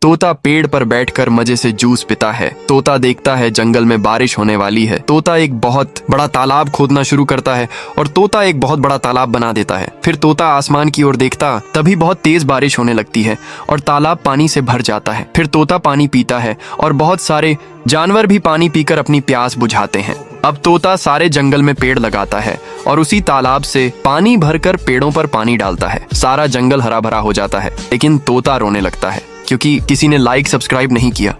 तोता पेड़ पर बैठकर मजे से जूस पीता है। तोता देखता है जंगल में बारिश होने वाली है। तोता एक बहुत बड़ा तालाब खोदना शुरू करता है और तोता एक बहुत बड़ा तालाब बना देता है। फिर तोता आसमान की ओर देखता, तभी बहुत तेज बारिश होने लगती है और तालाब पानी से भर जाता है। फिर तोता पानी पीता है और बहुत सारे जानवर भी पानी पीकर अपनी प्यास बुझाते हैं। अब तोता सारे जंगल में पेड़ लगाता है और उसी तालाब से पानी भरकर पेड़ों पर पानी डालता है। सारा जंगल हरा भरा हो जाता है, लेकिन तोता रोने लगता है क्योंकि किसी ने लाइक सब्सक्राइब नहीं किया।